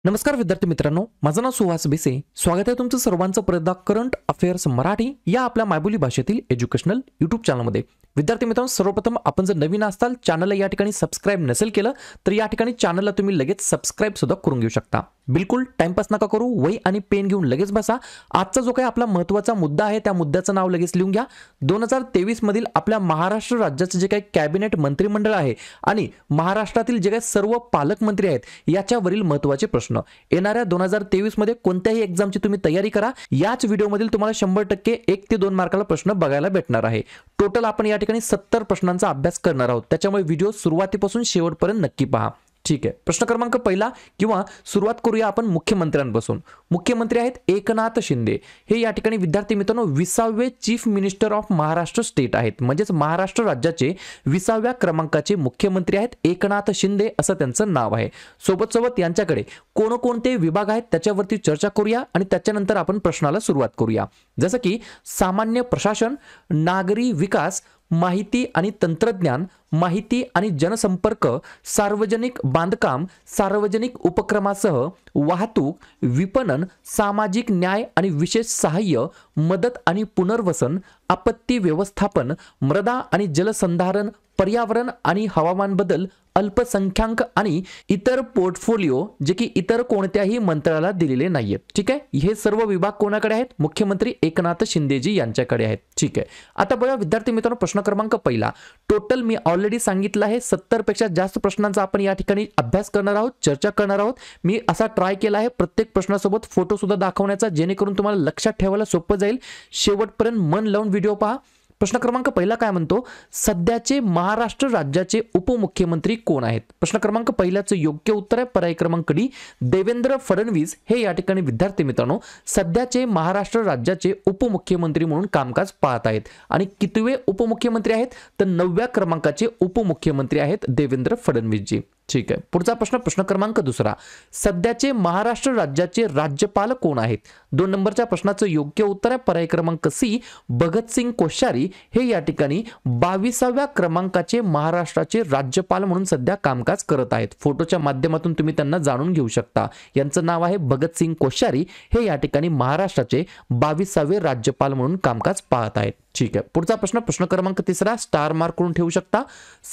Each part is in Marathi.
नमस्कार विद्यार्थी मित्रांनो, माझं नाव सुहास बेसे. स्वागत आहे तुमचं सर्वांचं परत करंट अफेअर्स मराठी या आपल्या मायबोली भाषेतील एज्युकेशनल यूट्यूब चॅनलमध्ये. विद्यार्थी मित्रांनो, सर्वप्रथम आपण जर नवीन असाल, चॅनलला या ठिकाणी सबस्क्राइब नसेल केलं तर या ठिकाणी चॅनलला तुम्ही लगेच सबस्क्राइब सुद्धा करून घेऊ शकता. बिलकुल टाइमपास नका करू, वही आणि पेन घेऊन लगेच बसा. आजचा जो काही आपला महत्त्वाचा मुद्दा आहे त्या मुद्द्याचं नाव लगेच लिहून घ्या. 2023 मधील आपल्या महाराष्ट्र राज्याचे जे काही कॅबिनेट मंत्रिमंडळ आहे आणि महाराष्ट्रातील जे काही सर्व पालकमंत्री आहेत याच्यावरील महत्त्वाचे प्रश्न. येणाऱ्या 2023 मध्ये कोणत्याही एक्झामची तुम्ही तयारी करा. याच व्हिडिओमधील तुम्हाला 100% 1 ते 2 मार्काला प्रश्न बघायला भेटणार आहे. टोटल आपण या ठिकाणी 70 प्रश्नांचा अभ्यास करणार आहोत. त्याच्यामुळे व्हिडिओ सुरुवातीपासून शेवटपर्यंत नक्की पहा. ठीक आहे, प्रश्न क्रमांक पहिला किंवा सुरुवात करूया आपण मुख्यमंत्र्यांपासून. मुख्यमंत्री आहेत एकनाथ शिंदे. हे या ठिकाणी विद्यार्थी मित्रांनो 20वे chief minister of Maharashtra state आहेत. म्हणजेच महाराष्ट्र राज्याचे 20व्या क्रमांकाचे मुख्यमंत्री आहेत एकनाथ शिंदे असं त्यांचं नाव आहे. सोबत सोबत यांच्याकडे कोणकोणते विभाग आहेत त्याच्यावरती चर्चा करूया आणि त्याच्यानंतर आपण प्रश्नाला सुरुवात करूया. जसं की सामान्य प्रशासन, नागरी विकास, माहिती आणि तंत्रज्ञान, माहिती आणि जनसंपर्क, सार्वजनिक बांधकाम, सार्वजनिक उपक्रमासह वाहतूक, विपणन, सामाजिक न्याय आणि विशेष सहाय्य, मदत आणि पुनर्वसन, आपत्ती व्यवस्थापन, मृदा आणि जलसंधारण, पर्यावरण आणि हवामान बदल, अल्पसंख्याक आणि इतर पोर्टफोलिओ जे की इतर कोणत्याही मंत्र्याला दिलेले नाहीयेत. ठीक आहे, हे सर्व विभाग कोणाकडे आहेत? मुख्यमंत्री एकनाथ शिंदेजी यांच्याकडे आहेत. ठीक आहे, आता बघा विद्यार्थी मित्रांनो, प्रश्न क्रमांक पहिला. टोटल मी ऑलरेडी सांगितलं आहे 70 पेक्षा जास्त प्रश्नांचा आपण या ठिकाणी अभ्यास करणार आहोत, चर्चा करणार आहोत. मी असा ट्राय केला आहे प्रत्येक प्रश्नासोबत फोटो सुद्धा दाखवण्याचा, जेणेकरून तुम्हाला लक्षात ठेवायला सोपं जाईल. शेवटपर्यंत मन लावून व्हिडिओ पहा. प्रश्न क्रमांक पहिला काय म्हणतो? सध्याचे महाराष्ट्र राज्याचे उपमुख्यमंत्री कोण आहेत? प्रश्न क्रमांक पहिल्याचं योग्य उत्तर आहे पर्याय क्रमांक डी, देवेंद्र फडणवीस. हे या ठिकाणी विद्यार्थी मित्रांनो सध्याचे महाराष्ट्र राज्याचे उपमुख्यमंत्री म्हणून कामकाज पाहत आहेत. आणि कितवे उपमुख्यमंत्री आहेत? तर 9व्या क्रमांकाचे उपमुख्यमंत्री आहेत देवेंद्र फडणवीसजी. ठीक आहे, पुढचा प्रश्न, प्रश्न क्रमांक दुसरा. सध्याचे महाराष्ट्र राज्याचे राज्यपाल कोण आहेत? 2 नंबरच्या प्रश्नाचं योग्य उत्तर आहे पर्याय क्रमांक सी, भगतसिंग कोश्यारी. हे या ठिकाणी 22व्या क्रमांकाचे महाराष्ट्राचे राज्यपाल म्हणून सध्या कामकाज करत आहेत. फोटोच्या माध्यमातून तुम्ही त्यांना जाणून घेऊ शकता. यांचं नाव आहे भगतसिंग कोश्यारी. हे या ठिकाणी महाराष्ट्राचे 22वे राज्यपाल म्हणून कामकाज पाहत आहेत. ठीक आहे, पुढचा प्रश्न, प्रश्न क्रमांक तिसरा, स्टार मार्क करून ठेवू शकता.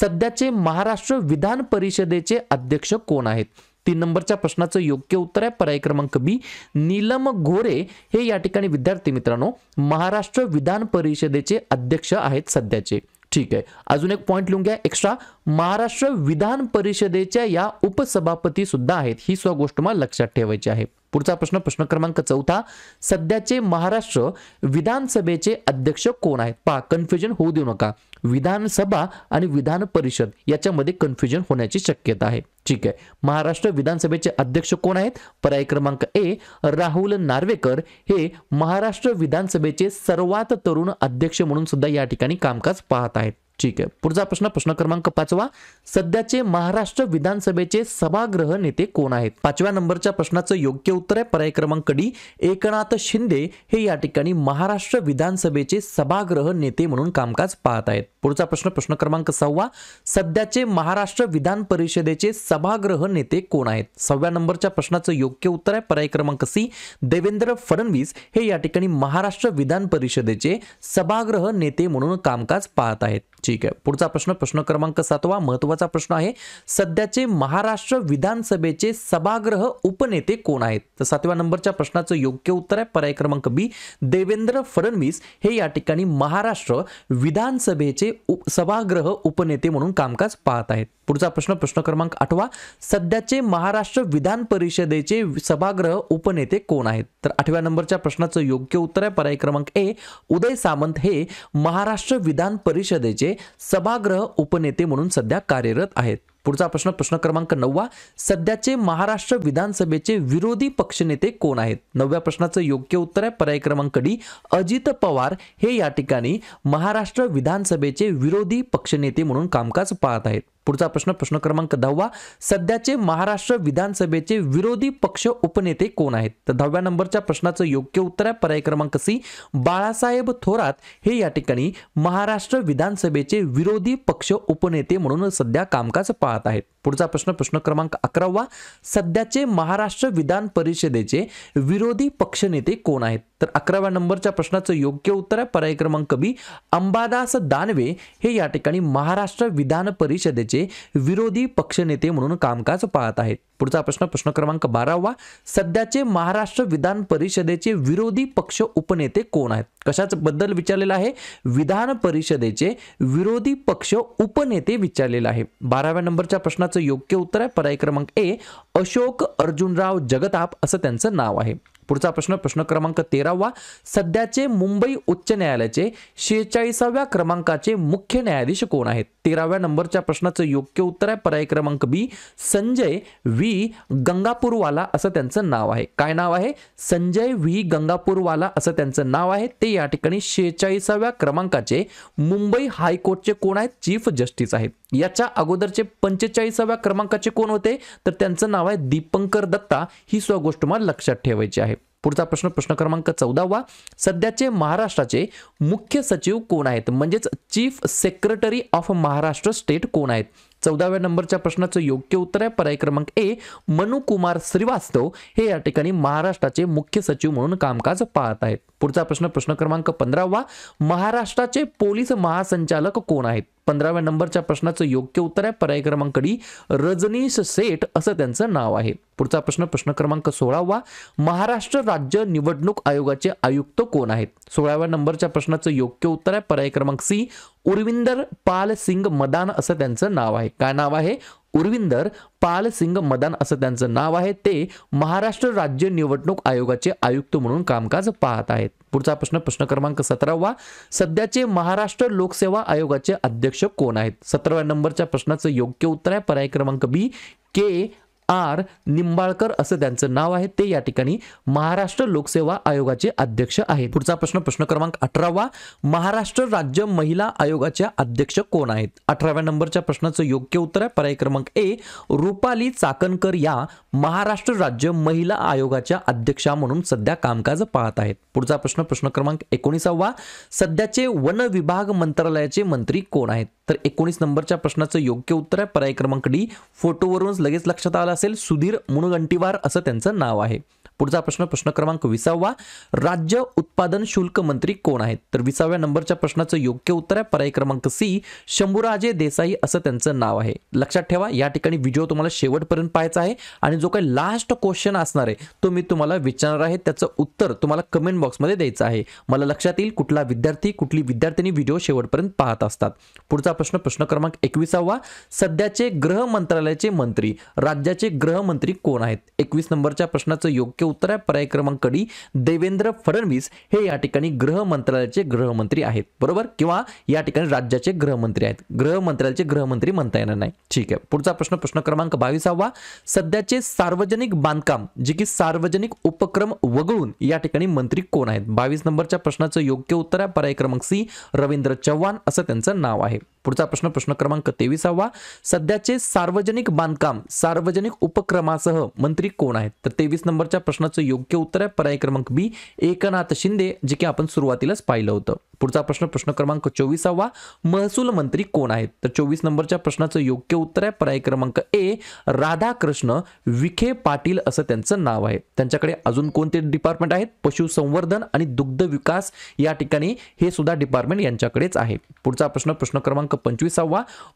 सध्याचे महाराष्ट्र विधान परिषदेचे अध्यक्ष कोण आहेत? 3 नंबरच्या प्रश्नाचं योग्य उत्तर आहे पर्याय क्रमांक बी, नीलम गोरे. हे या ठिकाणी विद्यार्थी मित्रांनो महाराष्ट्र विधान परिषदेचे अध्यक्ष आहेत सध्याचे. ठीक आहे, अजून एक पॉइंट लिहून घ्या एक्स्ट्रा, महाराष्ट्र विधान परिषदेच्या या उपसभापती सुद्धा आहेत. ही सुद्धा गोष्ट मला लक्षात ठेवायची आहे. पुढचा प्रश्न, प्रश्न क्रमांक चौथा. सध्याचे महाराष्ट्र विधानसभेचे अध्यक्ष कोण आहेत? पहा, कन्फ्युजन होऊ देऊ नका. विधानसभा आणि विधान परिषद याच्यामध्ये कन्फ्युजन होण्याची शक्यता आहे. ठीक आहे, महाराष्ट्र विधानसभेचे अध्यक्ष कोण आहेत? पर्याय क्रमांक ए, राहुल नार्वेकर. हे महाराष्ट्र विधानसभेचे सर्वात तरुण अध्यक्ष म्हणून सुद्धा या ठिकाणी कामकाज पाहत आहेत. ठीक आहे, पुढचा प्रश्न, प्रश्न क्रमांक 5वा. सध्याचे महाराष्ट्र विधानसभेचे सभागृह नेते कोण आहेत? 5व्या नंबरच्या प्रश्नाचं योग्य उत्तर आहे पर्याय क्रमांक डी, एकनाथ शिंदे. हे या ठिकाणी महाराष्ट्र विधानसभेचे सभागृह नेते म्हणून कामकाज पाहत आहेत. पुढचा प्रश्न, प्रश्न क्रमांक 6वा. सध्याचे महाराष्ट्र विधान परिषदेचे सभागृह नेते कोण आहेत? 6व्या नंबरच्या प्रश्नाचं योग्य उत्तर आहे पर्याय क्रमांक सी, देवेंद्र फडणवीस. हे या ठिकाणी महाराष्ट्र विधान परिषदेचे सभागृह नेते म्हणून कामकाज पाहत आहेत. ठीक आहे, पुढचा प्रश्न, प्रश्न क्रमांक 7वा, महत्त्वाचा प्रश्न आहे. सध्याचे महाराष्ट्र विधानसभेचे सभागृह उपनेते कोण आहेत? तर 7व्या नंबरच्या प्रश्नाचं योग्य उत्तर आहे पर्याय क्रमांक बी, देवेंद्र फडणवीस. हे या ठिकाणी महाराष्ट्र विधानसभेचे सभागृह उपनेते म्हणून कामकाज पाहत आहेत. पुढचा प्रश्न, प्रश्न क्रमांक 8वा. सध्याचे महाराष्ट्र विधान परिषदेचे सभागृह उपनेते कोण आहेत? तर 8व्या नंबरच्या प्रश्नाचं योग्य उत्तर आहे पर्याय क्रमांक ए, उदय सामंत. हे महाराष्ट्र विधान परिषदेचे सभागृह उपनेते म्हणून सध्या कार्यरत आहेत. पुढचा प्रश्न, प्रश्न क्रमांक 9वा. सध्याचे महाराष्ट्र विधानसभेचे विरोधी पक्षनेते कोण आहेत? 9व्या प्रश्नाचं योग्य उत्तर आहे पर्याय क्रमांक डी, अजित पवार. हे या ठिकाणी महाराष्ट्र विधानसभेचे विरोधी पक्षनेते म्हणून कामकाज पाहत आहेत. पुढचा प्रश्न प्रश्न क्रमांक 10 सध्याचे महाराष्ट्र विधानसभेचे विरोधी पक्ष उपनेते कोण आहेत? तर 10व्या नंबरच्या प्रश्नाचं योग्य उत्तर आहे पर्याय क्रमांक सी बाळासाहेब थोरात हे या ठिकाणी महाराष्ट्र विधानसभेचे विरोधी पक्ष उपनेते म्हणून सध्या कामकाज पाहत आहेत. पुढचा प्रश्न प्रश्न क्रमांक 11 सध्याचे महाराष्ट्र विधान परिषदेचे विरोधी पक्षनेते कोण आहेत? तर 11व्या नंबरच्या प्रश्नाचं योग्य उत्तर आहे पर्याय क्रमांक बी अंबादास दानवे हे या ठिकाणी महाराष्ट्र विधान परिषदेचे विरोधी पक्षनेते म्हणून कामकाज पाहत आहेत. पुढचा प्रश्न प्रश्न क्रमांक 12 सध्याचे महाराष्ट्र विधान परिषदेचे विरोधी पक्ष उपनेते कोण आहेत? कशाच बद्दल विचारलेला आहे? विधान परिषदेचे विरोधी पक्ष उपनेते विचारलेला आहे. 12व्या नंबरच्या प्रश्नाचं योग्य उत्तर आहे पर्याय क्रमांक ए अशोक अर्जुनराव जगताप असं त्यांचं नाव आहे. पुढचा प्रश्न प्रश्न क्रमांक 13 सध्याचे मुंबई उच्च न्यायालयाचे 46व्या क्रमांकाचे मुख्य न्यायाधीश कोण आहेत? 13व्या नंबरच्या प्रश्नाचं योग्य उत्तर आहे पर्याय क्रमांक बी संजय व्ही गंगापूरवाला असं त्यांचं नाव आहे. काय नाव आहे? संजय व्ही गंगापूरवाला असं त्यांचं नाव आहे. ते या ठिकाणी 46व्या क्रमांकाचे मुंबई हायकोर्टचे कोण आहेत? चीफ जस्टिस आहेत. याच्या अगोदरचे 45व्या क्रमांकाचे कोण होते? तर त्यांचं नाव आहे दीपंकर दत्ता. ही सुद्धा गोष्ट मला लक्षात ठेवायची आहे. पुढचा प्रश्न प्रश्न क्रमांक 14 सध्याचे महाराष्ट्राचे मुख्य सचिव कोण आहेत? म्हणजेच chief secretary of Maharashtra state कोण आहेत? 14व्या नंबरच्या प्रश्नाचं योग्य उत्तर आहे पर्याय क्रमांक ए मनु कुमार श्रीवास्तव हे या ठिकाणी महाराष्ट्राचे मुख्य सचिव म्हणून कामकाज पाहत आहेत. पुढचा प्रश्न प्रश्न क्रमांक 15 महाराष्ट्राचे पोलीस महासंचालक कोण आहेत? 15व्या नंबरच्या प्रश्नाचं योग्य उत्तर आहे पर्याय क्रमांक डी रजनीश सेठ असं त्यांचं नाव आहे. पुढचा प्रश्न प्रश्न क्रमांक 16 महाराष्ट्र राज्य निवडणूक आयोगाचे आयुक्त कोण आहेत? 16व्या नंबरच्या प्रश्नाचं योग्य उत्तर आहे पर्याय क्रमांक सी उर्विंदर पाल सिंग मदान असं त्यांचं नाव आहे. काय नाव आहे? उर्विंदर पाल सिंग मदान असं त्यांचं नाव आहे. ते महाराष्ट्र राज्य निवडणूक आयोगाचे आयुक्त म्हणून कामकाज पाहत आहेत. पुढचा प्रश्न प्रश्न क्रमांक 17 सध्याचे महाराष्ट्र लोकसेवा आयोगाचे अध्यक्ष कोण आहेत? 17व्या नंबरच्या प्रश्नाचं योग्य उत्तर आहे पर्याय क्रमांक बी के आर निंबाळकर असं त्यांचं नाव आहे. ते या ठिकाणी महाराष्ट्र लोकसेवा आयोगाचे अध्यक्ष आहेत. पुढचा प्रश्न प्रश्न क्रमांक 18 महाराष्ट्र राज्य महिला आयोगाच्या अध्यक्ष कोण आहेत? 18व्या नंबरच्या प्रश्नाचं योग्य उत्तर आहे पर्याय क्रमांक ए रुपाली चाकणकर या महाराष्ट्र राज्य महिला आयोगाच्या अध्यक्षा म्हणून सध्या कामकाज पाहत आहेत. पुढचा प्रश्न प्रश्न क्रमांक 19 सध्याचे वन विभाग मंत्रालयाचे मंत्री कोण आहेत? तर 19 नंबरच्या प्रश्नाचं योग्य उत्तर आहे पर्याय क्रमांक डी फोटोवरून लगेच लक्षात आलं असेल सुधीर मुनगंटीवार असं त्यांचं नाव आहे. पुढचा प्रश्न प्रश्न क्रमांक 20 राज्य उत्पादन शुल्क मंत्री कोण आहेत? तर 20व्या नंबरच्या प्रश्नाचं योग्य उत्तर आहे पर्याय क्रमांक सी शंभूराजे देसाई असं त्यांचं नाव आहे. लक्षात ठेवा या ठिकाणी व्हिडिओ तुम्हाला शेवटपर्यंत पाहायचा आहे आणि जो काही लास्ट क्वेश्चन असणार आहे तो मी तुम्हाला विचारणार आहे. त्याचं उत्तर तुम्हाला कमेंट बॉक्समध्ये द्यायचं आहे. मला लक्षात येईल कुठला विद्यार्थी कुठली विद्यार्थिनी व्हिडिओ शेवटपर्यंत पाहत असतात. पुढचा प्रश्न प्रश्न क्रमांक 21 सध्याचे गृह मंत्रालयाचे मंत्री राज्याचे गृहमंत्री कोण आहेत? 21 नंबरच्या प्रश्नाचं योग्य उत्तर आहे पर्याय क्रमांक डी देवेंद्र फडणवीस हे या ठिकाणी गृह मंत्रालयाचे गृहमंत्री आहेत. बरोबर किंवा या ठिकाणी राज्याचे गृहमंत्री आहेत. गृह मंत्रालयाचे गृहमंत्री म्हणता येणार नाही. ठीक आहे. पुढचा प्रश्न प्रश्न क्रमांक 22 सध्याचे सार्वजनिक बांधकाम जे की सार्वजनिक उपक्रम वगळून या ठिकाणी मंत्री कोण आहेत? 22 नंबरच्या प्रश्नाचं योग्य उत्तर आहे पर्याय क्रमांक सी रवींद्र चव्हाण असं त्यांचं नाव आहे. पुढचा प्रश्न प्रश्न क्रमांक 23 सध्याचे सार्वजनिक बांधकाम सार्वजनिक उपक्रमासह मंत्री कोण आहेत? तर 23 नंबरच्या प्रश्नाचं योग्य उत्तर आहे पर्याय क्रमांक बी एकनाथ शिंदे जे की आपण सुरुवातीलाच पाहिलं होतं. पुढचा प्रश्न प्रश्न क्रमांक 24 महसूल मंत्री कोण आहेत? तर 24 नंबरच्या प्रश्नाचं योग्य उत्तर आहे पर्याय क्रमांक ए राधाकृष्ण विखे पाटील असं त्यांचं नाव आहे. त्यांच्याकडे अजून कोणते डिपार्टमेंट आहेत? पशुसंवर्धन आणि दुग्ध विकास या ठिकाणी हे सुद्धा डिपार्टमेंट यांच्याकडेच आहे. पुढचा प्रश्न प्रश्न क्रमांक 25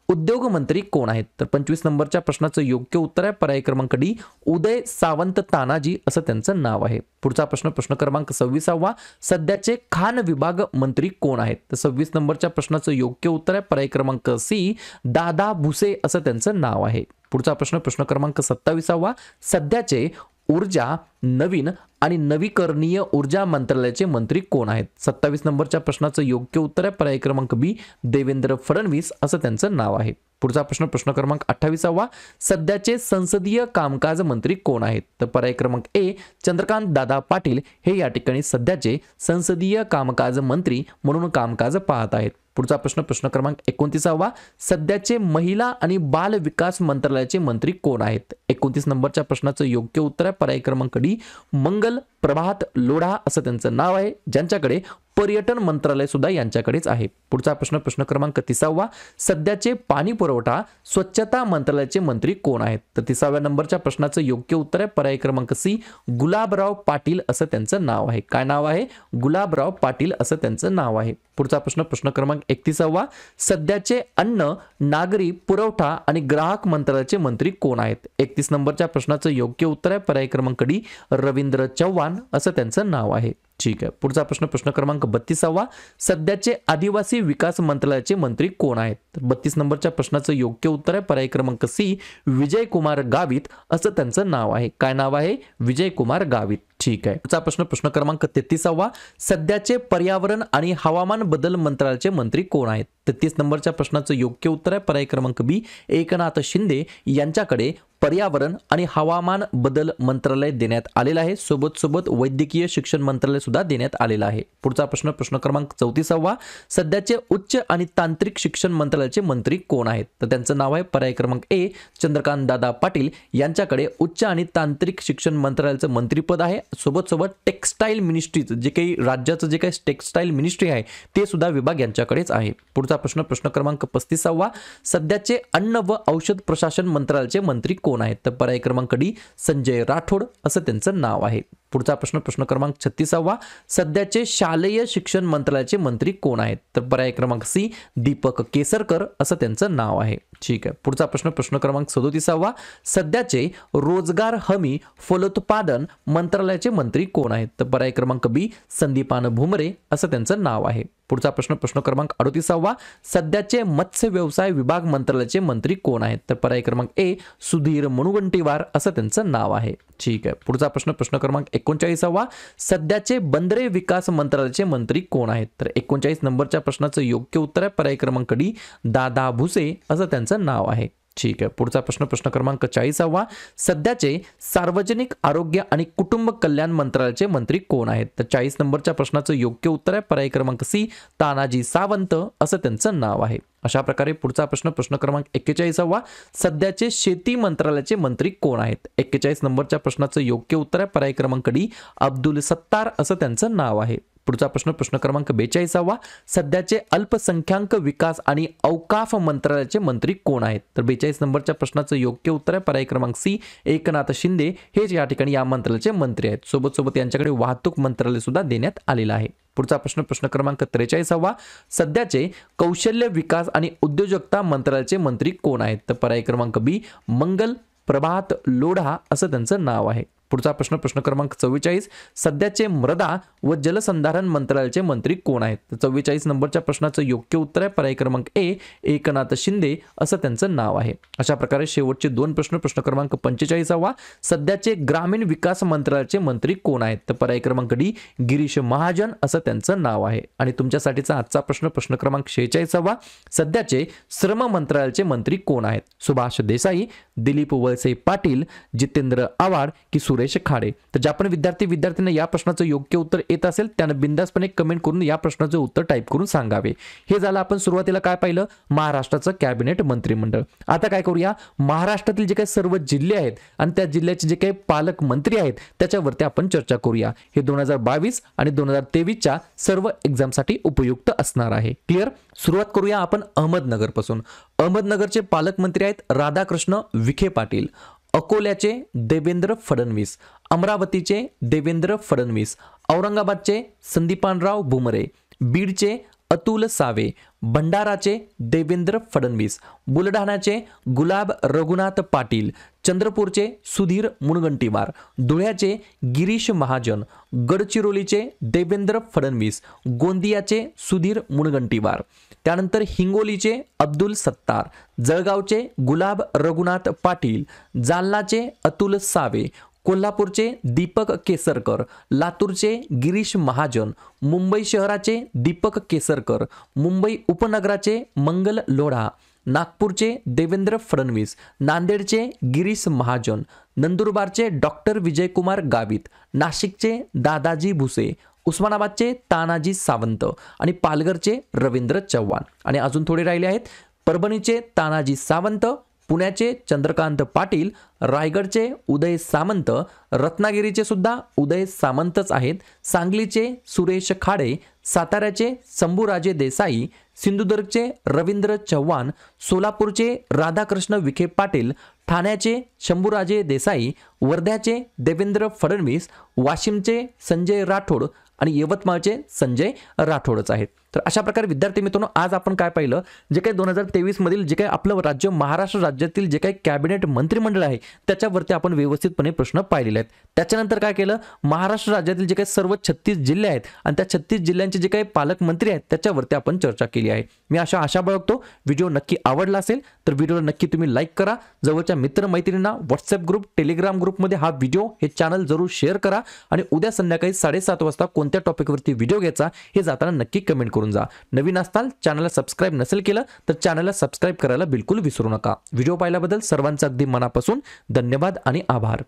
उद्योग मंत्री कोण आहेत? तर 25 नंबरच्या प्रश्नाचं योग्य उत्तर आहे पर्याय क्रमांक डी उदय सावंत तानाजी असं त्यांचं नाव आहे. पुढचा प्रश्न प्रश्न क्रमांक 26 सध्याचे खान विभाग मंत्री कोण आहेत? तर 26 नंबरच्या प्रश्नाचं योग्य उत्तर आहे पर्याय क्रमांक सी दादा भुसे असं त्यांचं नाव आहे. पुढचा प्रश्न प्रश्न क्रमांक 27 सध्याचे ऊर्जा नवीन आणि नवीकरणीय ऊर्जा मंत्रालयाचे मंत्री कोण आहेत? 27 नंबरच्या प्रश्नाचं योग्य उत्तर आहे पर्याय क्रमांक बी देवेंद्र फडणवीस असं त्यांचं नाव आहे. पुढचा प्रश्न प्रश्न क्रमांक 28वा, सध्याचे संसदीय कामकाज मंत्री कोण आहेत? तर पर्याय क्रमांक ए चंद्रकांत दादा पाटील हे या ठिकाणी सध्याचे संसदीय कामकाज मंत्री म्हणून कामकाज पाहत आहेत. पुढचा प्रश्न प्रश्न क्रमांक 29वा, सध्याचे महिला आणि बाल विकास मंत्रालयाचे मंत्री कोण आहेत? 29 नंबरच्या प्रश्नाचं योग्य उत्तर आहे पर्याय क्रमांक डी मंगल प्रभात लोढा असं त्यांचं नाव आहे, ज्यांच्याकडे पर्यटन मंत्रालय सुद्धा यांच्याकडेच आहे. पुढचा प्रश्न प्रश्न क्रमांक 30वा, सध्याचे पाणी पुरवठा स्वच्छता मंत्रालयाचे मंत्री कोण आहेत? तर 30व्या नंबरच्या प्रश्नाचं योग्य उत्तर आहे पर्याय क्रमांक सी गुलाबराव पाटील असं त्यांचं नाव आहे. काय नाव आहे? गुलाबराव पाटील असं त्यांचं नाव आहे. पुढचा प्रश्न प्रश्न क्रमांक 31वा, सध्याचे अन्न नागरी पुरवठा आणि ग्राहक मंत्रालयाचे मंत्री कोण आहेत? 31 नंबरच्या प्रश्नाचं योग्य उत्तर आहे पर्याय क्रमांक डी रवींद्र चव्हाण असं त्यांचं नाव आहे. ठीक आहे. पुढचा प्रश्न प्रश्न क्रमांक 32वा, सध्याचे आदिवासी विकास मंत्रालयाचे मंत्री कोण आहेत? 32 नंबरच्या प्रश्नाचं योग्य उत्तर आहे पर्याय क्रमांक सी विजय कुमार गावित असं त्यांचं नाव आहे. काय नाव आहे? विजय कुमार गावित. ठीक आहे. पुढचा प्रश्न प्रश्न क्रमांक 33वा, सध्याचे पर्यावरण आणि हवामान बदल मंत्रालयाचे मंत्री कोण आहेत? 33 नंबरच्या प्रश्नाचं योग्य उत्तर आहे पर्याय क्रमांक बी एकनाथ शिंदे यांच्याकडे पर्यावरण आणि हवामान बदल मंत्रालय देण्यात आलेलं आहे. सोबत सोबत वैद्यकीय शिक्षण मंत्रालय सुद्धा देण्यात आलेलं आहे. पुढचा प्रश्न प्रश्न क्रमांक 34वा, सध्याचे उच्च आणि तांत्रिक शिक्षण मंत्रालयाचे मंत्री कोण आहेत? तर त्यांचं नाव आहे पर्याय क्रमांक ए चंद्रकांत दादा पाटील यांच्याकडे उच्च आणि तांत्रिक शिक्षण मंत्रालयाचं मंत्रीपद आहे. सोबत सोबत टेक्स्टाईल मिनिस्ट्रीचं जे काही राज्याचं जे काही टेक्स्टाईल मिनिस्ट्री आहे ते सुद्धा विभाग यांच्याकडेच आहे. पुढचा प्रश्न प्रश्न क्रमांक 35वा, सध्याचे अन्न व औषध प्रशासन मंत्रालयाचे मंत्री कोण आहेत? तर पर्याय क्रमांक डी संजय राठोड असं त्यांचं नाव आहे. पुढचा प्रश्न प्रश्न क्रमांक 36वा, सध्याचे शालेय शिक्षण मंत्रालयाचे मंत्री कोण आहेत? तर पर्याय क्रमांक सी दीपक केसरकर असं त्यांचं नाव आहे. ठीक आहे. पुढचा प्रश्न प्रश्न क्रमांक 37वा, सध्याचे रोजगार हमी फलोत्पादन मंत्रालयाचे मंत्री कोण आहेत? तर पर्याय क्रमांक बी संदीपान भुमरे असं त्यांचं नाव आहे. पुढचा प्रश्न प्रश्न क्रमांक 38वा, सध्याचे मत्स्य व्यवसाय विभाग मंत्रालयाचे मंत्री कोण आहेत? तर पर्याय क्रमांक ए सुधीर मुनगंटीवार असं त्यांचं नाव आहे. ठीक आहे. पुढचा प्रश्न प्रश्न क्रमांक 39वा, सध्याचे बंदरे विकास मंत्रालयाचे मंत्री कोण आहेत? तर 39 नंबरच्या प्रश्नाचं योग्य उत्तर आहे पर्याय क्रमांक डी दादा भुसे असं त्यांचं नाव आहे. ठीक आहे. पुढचा प्रश्न प्रश्न क्रमांक 40वा, सध्याचे सार्वजनिक आरोग्य आणि कुटुंब कल्याण मंत्रालयाचे मंत्री कोण आहेत? तर 40 नंबरच्या प्रश्नाचं योग्य उत्तर आहे पर्याय क्रमांक सी तानाजी सावंत असं त्यांचं नाव आहे. अशा प्रकारे पुढचा प्रश्न प्रश्न क्रमांक 41वा, सध्याचे शेती मंत्रालयाचे मंत्री कोण आहेत? 41 नंबरच्या प्रश्नाचं योग्य उत्तर आहे पर्याय क्रमांक डी अब्दुल सत्तार असं त्यांचं नाव आहे. पुढचा प्रश्न प्रश्न क्रमांक 42वा, सध्याचे अल्पसंख्याक विकास आणि औकाफ मंत्रालयाचे मंत्री कोण आहेत? तर 42 नंबरच्या प्रश्नाचं योग्य उत्तर आहे पर्याय क्रमांक सी एकनाथ शिंदे हेच या ठिकाणी या मंत्रालयाचे मंत्री आहेत. सोबत सोबत यांच्याकडे वाहतूक मंत्रालय सुद्धा देण्यात आलेलं आहे. पुढचा प्रश्न प्रश्न क्रमांक 43वा, सध्याचे कौशल्य विकास आणि उद्योजकता मंत्रालयाचे मंत्री कोण आहेत? तर पर्याय क्रमांक बी मंगल प्रभात लोढा असं त्यांचं नाव आहे. पुढचा प्रश्न प्रश्न क्रमांक 44, सध्याचे मृदा व जलसंधारण मंत्रालयाचे मंत्री कोण आहेत? तर 44 नंबरच्या प्रश्नाचं योग्य उत्तर आहे पर्याय क्रमांक ए एकनाथ शिंदे असं त्यांचं नाव आहे. अशा प्रकारे शेवटचे दोन प्रश्न प्रश्न क्रमांक 45वा, सध्याचे ग्रामीण विकास मंत्रालयाचे मंत्री कोण आहेत? तर पर्याय क्रमांक डी गिरीश महाजन असं त्यांचं नाव आहे. आणि तुमच्यासाठीचा आजचा प्रश्न प्रश्न क्रमांक 46वा, सध्याचे श्रम मंत्रालयाचे मंत्री कोण आहेत? सुभाष देसाई, दिलीप वळसे पाटील, जितेंद्र आव्हाड की सुरेश खाडे? तर ज्या पण विद्यार्थ्यांना या प्रश्नाचं योग्य उत्तर येत असेल त्यानं बिंदासपणे कमेंट करून या प्रश्नाचं उत्तर टाईप करून सांगावे. हे झालं आपण सुरुवातीला काय पाहिलं, महाराष्ट्राचं कॅबिनेट मंत्रिमंडळ. आता काय करूया, महाराष्ट्रातील जे काही सर्व जिल्हे आहेत आणि त्या जिल्ह्याचे जे काही पालक मंत्री आहेत त्याच्यावरती आपण चर्चा करूया. हे 2022 आणि 2023च्या सर्व एक्झामसाठी उपयुक्त असणार आहे. क्लिअर? सुरुवात करूया आपण अहमदनगर पासून. अहमदनगरचे पालकमंत्री आहेत राधाकृष्ण विखे पाटील, अकोल्याचे देवेंद्र फडणवीस, अमरावतीचे देवेंद्र फडणवीस, औरंगाबादचे संदीपानराव भुमरे, बीडचे अतुल सावे, भंडाराचे देवेंद्र फडणवीस, बुलढाण्याचे गुलाब रघुनाथ पाटील, चंद्रपूरचे सुधीर मुनगंटीवार, धुळ्याचे गिरीश महाजन, गडचिरोलीचे देवेंद्र फडणवीस, गोंदियाचे सुधीर मुनगंटीवार, त्यानंतर हिंगोलीचे अब्दुल सत्तार, जळगावचे गुलाब रघुनाथ पाटील, जालनाचे अतुल सावे, कोल्हापूरचे दीपक केसरकर, लातूरचे गिरीश महाजन, मुंबई शहराचे दीपक केसरकर, मुंबई उपनगराचे मंगल लोढा, नागपूरचे देवेंद्र फडणवीस, नांदेडचे गिरीश महाजन, नंदुरबारचे डॉक्टर विजयकुमार गावित, नाशिकचे दादाजी भुसे, उस्मानाबादचे तानाजी सावंत आणि पालघरचे रवींद्र चव्हाण. आणि अजून थोडे राहिले आहेत. परभणीचे तानाजी सावंत, पुण्याचे चंद्रकांत पाटील, रायगडचे उदय सामंत, रत्नागिरीचे सुद्धा उदय सामंतच आहेत, सांगलीचे सुरेश खाडे, साताऱ्याचे शंभूराजे देसाई, सिंधुदुर्गचे रवींद्र चव्हाण, सोलापूरचे राधाकृष्ण विखे पाटील, ठाण्याचे शंभूराजे देसाई, वर्ध्याचे देवेंद्र फडणवीस, वाशिमचे संजय राठोड आणि यवतमाळचे संजय राठोडच आहेत. तर अशा प्रकारे विद्यार्थी मित्रांनो आज आपण काय पाहिलं, जे काही 2023 मधील जे काही आपलं राज्य महाराष्ट्र राज्यातील जे काही कॅबिनेट मंत्रिमंडळ आहे त्याच्यावरती आपण व्यवस्थितपणे प्रश्न पाहिलेले आहेत. त्याच्यानंतर काय केलं, महाराष्ट्र राज्यातील जे काही सर्व 36 जिल्हे आहेत आणि त्या 36 जिल्ह्यांचे जे काही पालकमंत्री आहेत त्याच्यावरती आपण चर्चा केली आहे. मी आशा बाळगतो व्हिडिओ नक्की आवडला असेल तर व्हिडिओला नक्की तुम्ही लाईक करा, जवळच्या मित्रमैत्रिणींना व्हॉट्सअप ग्रुप टेलिग्राम ग्रुपमध्ये हा व्हिडिओ हे चॅनल जरूर शेअर करा आणि उद्या संध्याकाळी 7:30 वाजता कोणत्या टॉपिकवरती व्हिडिओ घ्यायचा हे जाताना नक्की कमेंट करून जा. नवीन असताल चॅनलला सबस्क्राइब नसेल केलं तर चॅनलला सबस्क्राइब करायला बिलकुल विसरू नका. व्हिडिओ पाहिल्याबद्दल सर्वांचं अगदी मनापासून धन्यवाद आणि आभार.